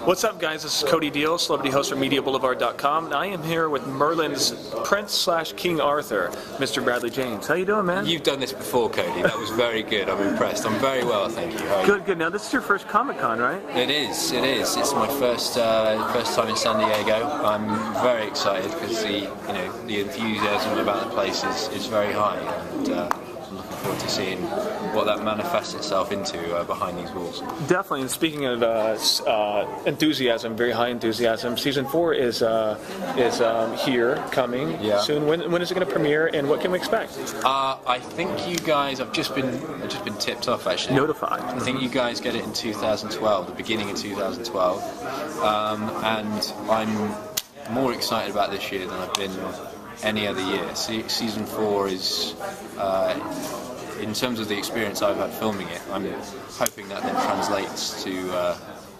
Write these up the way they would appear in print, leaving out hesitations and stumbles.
What's up, guys? This is Cody Deal, celebrity host from MediaBoulevard.com, and I am here with Merlin's Prince/King Arthur, Mr. Bradley James. How you doing, man? You've done this before, Cody. That was very good. I'm impressed. I'm very well, thank you. How are you? Good, good. Now, this is your first Comic-Con, right? It is. It is. It's my first time in San Diego. I'm very excited because the enthusiasm about the place is very high, and I'm looking forward to seeing what that manifests itself into behind these walls. Definitely. And speaking of enthusiasm, very high enthusiasm, Season 4 is here, coming soon. When is it going to premiere, and what can we expect? I think you guys. I've just been tipped off, actually. Notified. I think you guys get it in 2012, the beginning of 2012, and I'm more excited about this year than I've been any other year. Season 4 is, in terms of the experience I've had filming it, I'm hoping that then translates to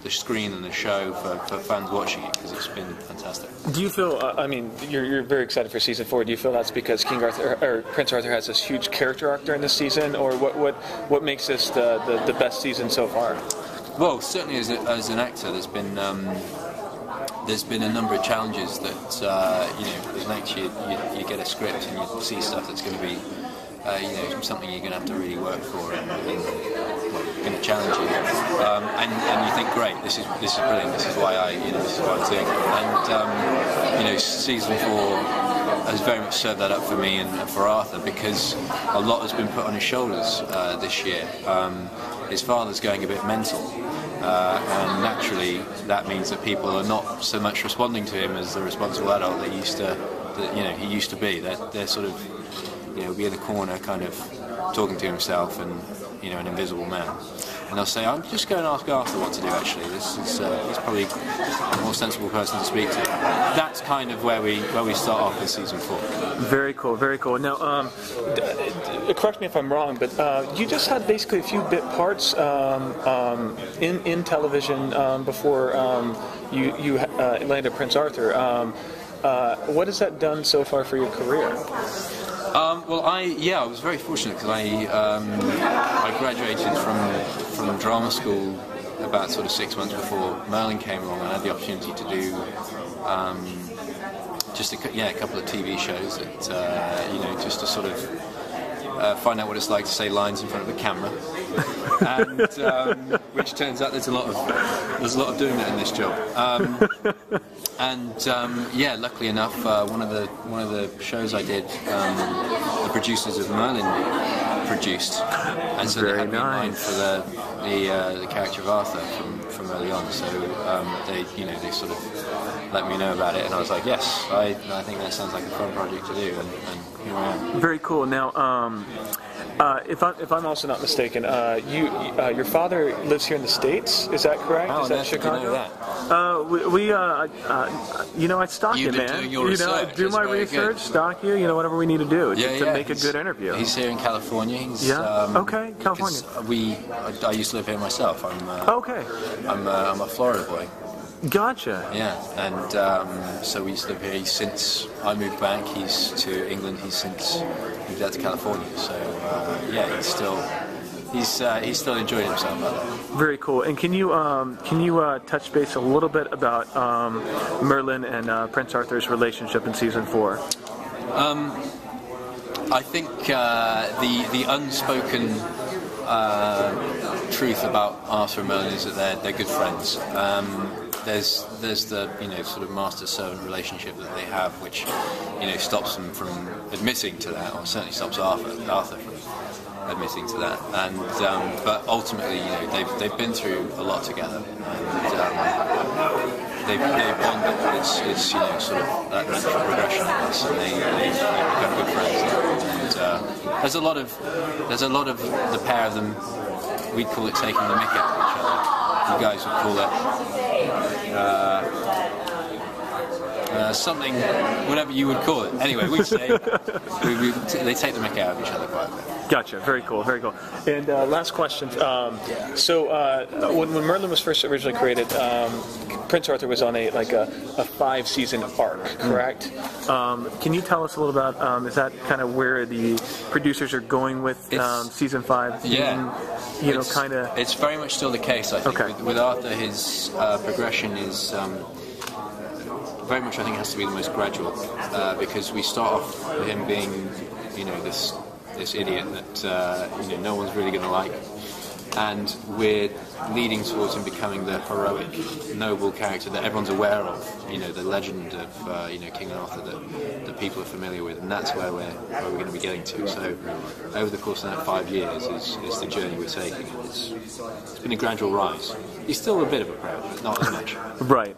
the screen and the show for fans watching it, because it's been fantastic. Do you feel, I mean, you're very excited for Season 4, do you feel that's because King Arthur, or Prince Arthur has this huge character arc during this season, or what makes this the best season so far? Well, certainly as an actor, there's been a number of challenges that, as an actor you get a script and you see stuff that's going to be, something you're going to have to really work for and going to challenge you. And you think, great, this is brilliant. This is why I'm doing it. And Season 4 has very much served that up for me and for Arthur, because a lot has been put on his shoulders this year. His father's going a bit mental. And naturally, that means that people are not so much responding to him as the responsible adult that he used to be. They're sort of, be in the corner, kind of talking to himself and an invisible man. And they'll say, "I'm just going to ask Arthur what to do. Actually, he's probably a more sensible person to speak to." That's kind of where we start off in Season 4. Very cool, very cool. Now, correct me if I'm wrong, but you just had basically a few bit parts in television before you landed Prince Arthur. What has that done so far for your career? Well, I was very fortunate, because I graduated from drama school about sort of 6 months before Merlin came along, and I had the opportunity to do just a couple of TV shows that just to sort of find out what it's like to say lines in front of a camera, and which turns out there's a lot of doing that in this job. Luckily enough, one of the shows I did, the producers of Merlin produced, and so they had me in mind for the character of Arthur from early on. So they sort of let me know about it, and I was like, yes, I think that sounds like a fun project to do, and here I am. Very cool. Now, if I'm also not mistaken, your father lives here in the States. Is that correct? How is that Chicago? Did you know that? I stalk you, man. Doing your research. I do my research, stalk you. Whatever we need to do to make a good interview. He's here in California. Okay, California. I used to live here myself. I'm a Florida boy. Gotcha. Yeah, and so we used to live here since I moved back. He's to England. He's since moved out to California. So he's still enjoying himself out there. Very cool. And can you touch base a little bit about Merlin and Prince Arthur's relationship in Season 4? I think the unspoken truth about Arthur and Merlin is that they're good friends. There's the sort of master-servant relationship that they have, which stops them from admitting to that, or certainly stops Arthur from admitting to that. And but ultimately, they've been through a lot together, and they've bonded. It's sort of that natural progression of this, and they've become good friends. And there's a lot of the pair of them. We'd call it taking the mick out of each other. You guys would call it something, whatever you would call it. Anyway, we say they take the mick out of each other quite a bit. Gotcha. Very cool. Very cool. And last question. When Merlin was first originally created, Prince Arthur was on a 5-season arc, correct? Can you tell us a little about is that kind of where the producers are going with season 5? It's very much still the case. I think Okay. with Arthur, his progression is. Very much, I think, has to be the most gradual because we start off with him being, this idiot that no one's really going to like, and we're leading towards him becoming the heroic, noble character that everyone's aware of. The legend of King Arthur that people are familiar with, and that's where we're going to be getting to. So, over the course of that 5 years is the journey we're taking. And it's been a gradual rise. He's still a bit of a pro, but not as much. Right.